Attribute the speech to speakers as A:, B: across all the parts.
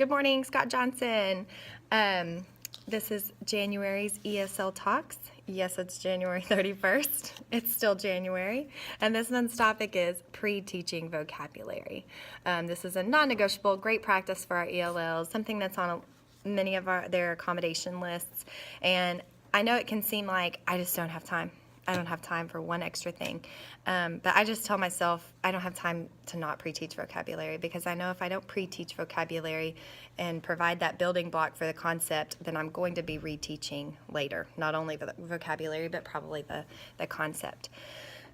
A: Good morning, Scott Johnson. This is January's ESL Talks. Yes, it's January 31st. It's still January. And this month's topic is pre-teaching vocabulary. This is a non-negotiable, great practice for our ELLs, something that's on many of their accommodation lists. And I know it can seem like I just don't have time. I don't have time for one extra thing. But I just tell myself I don't have time to not pre-teach vocabulary, because I know if I don't pre-teach vocabulary and provide that building block for the concept, then I'm going to be reteaching later, not only the vocabulary, but probably the concept.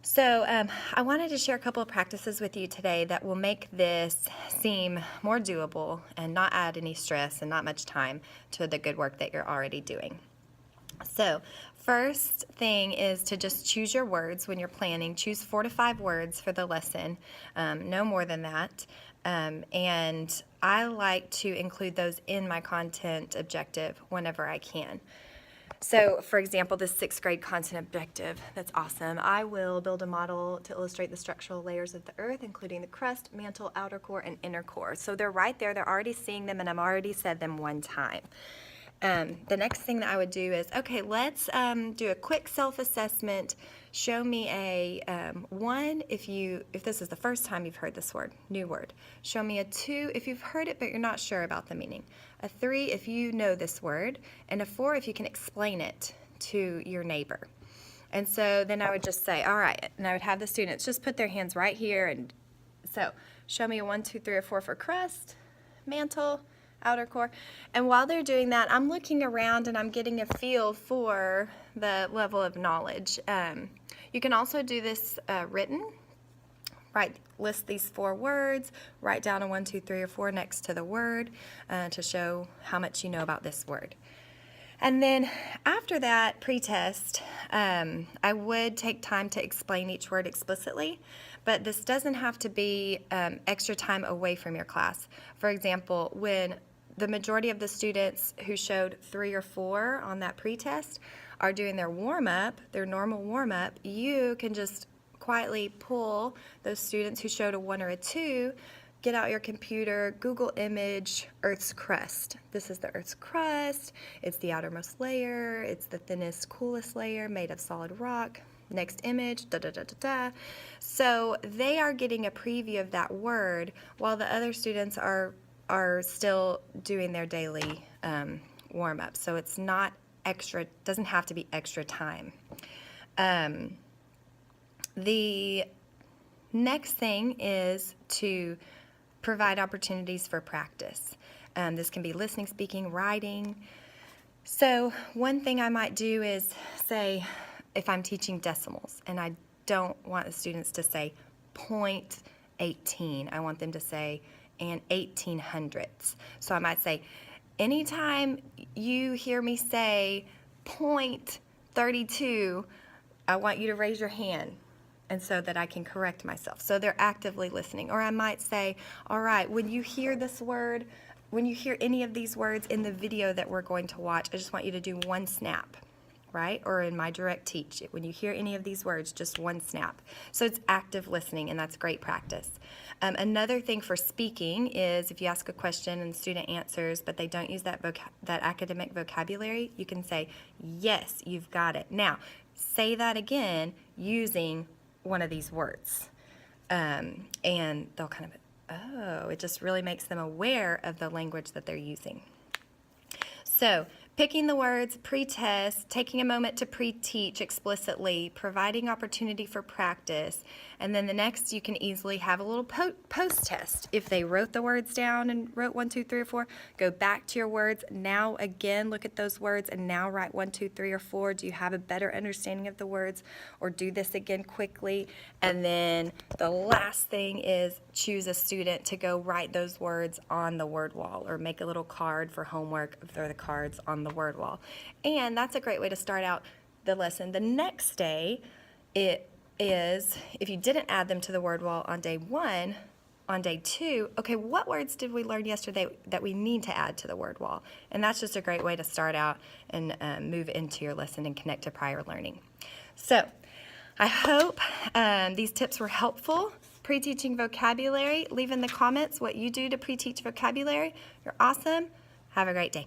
A: So I wanted to share a couple of practices with you today that will make this seem more doable and not add any stress and not much time to the good work that you're already doing. So first thing is to just choose your words when you're planning. Choose 4 to 5 words for the lesson, no more than that. And I like to include those in my content objective whenever I can. So, for example, this 6th grade content objective, that's awesome. I will build a model to illustrate the structural layers of the earth, including the crust, mantle, outer core, and inner core. So they're right there. They're already seeing them, and I've already said them one time. The next thing that I would do is, okay, let's do a quick self-assessment. Show me a 1 if this is the first time you've heard this word, new word. Show me a 2 if you've heard it but you're not sure about the meaning. A 3 if you know this word, and a 4 if you can explain it to your neighbor. And so then I would just say, all right, and I would have the students just put their hands right here. And so show me a 1, 2, 3, or 4 for crust, mantle, outer core. And while they're doing that, I'm looking around and I'm getting a feel for the level of knowledge. You can also do this written. List these 4 words, write down a 1, 2, 3, or 4 next to the word to show how much you know about this word. And then after that pre-test, I would take time to explain each word explicitly, but this doesn't have to be extra time away from your class. For example, when the majority of the students who showed 3 or 4 on that pre-test are doing their warm-up, their normal warm-up, you can just quietly pull those students who showed a 1 or a 2, get out your computer, Google image Earth's crust. This is the Earth's crust. It's the outermost layer. It's the thinnest, coolest layer made of solid rock. Next image, da da da da da. So they are getting a preview of that word while the other students are still doing their daily warm-up. So it's not extra, doesn't have to be extra time. The next thing is to provide opportunities for practice. This can be listening, speaking, writing. So one thing I might do is say, if I'm teaching decimals and I don't want the students to say 0.18, I want them to say and 1800ths. So I might say, anytime you hear me say 0.32, I want you to raise your hand, and so that I can correct myself. So they're actively listening. Or I might say, all right, when you hear this word, when you hear any of these words in the video that we're going to watch, I just want you to do 1 snap, right? Or in my direct teach, when you hear any of these words, just 1 snap. So it's active listening, and that's great practice. Another thing for speaking is if you ask a question and the student answers, but they don't use that academic vocabulary, you can say, yes, you've got it. Now, say that again using one of these words. And they'll kind of, oh, it just really makes them aware of the language that they're using. So picking the words, pre-test, taking a moment to pre-teach explicitly, providing opportunity for practice, and then the next you can easily have a little post-test. If they wrote the words down and wrote 1, 2, 3, or 4, go back to your words. Now again, look at those words and now write 1, 2, 3, or 4. Do you have a better understanding of the words? Or do this again quickly. And then the last thing is choose a student to go write those words on the word wall, or make a little card for homework, throw the cards on the word wall. And that's a great way to start out the lesson. The next day, it is, if you didn't add them to the word wall on day 1, on day 2, okay, what words did we learn yesterday that we need to add to the word wall? And that's just a great way to start out and move into your lesson and connect to prior learning. So I hope these tips were helpful. Pre-teaching vocabulary. Leave in the comments what you do to pre-teach vocabulary. You're awesome. Have a great day.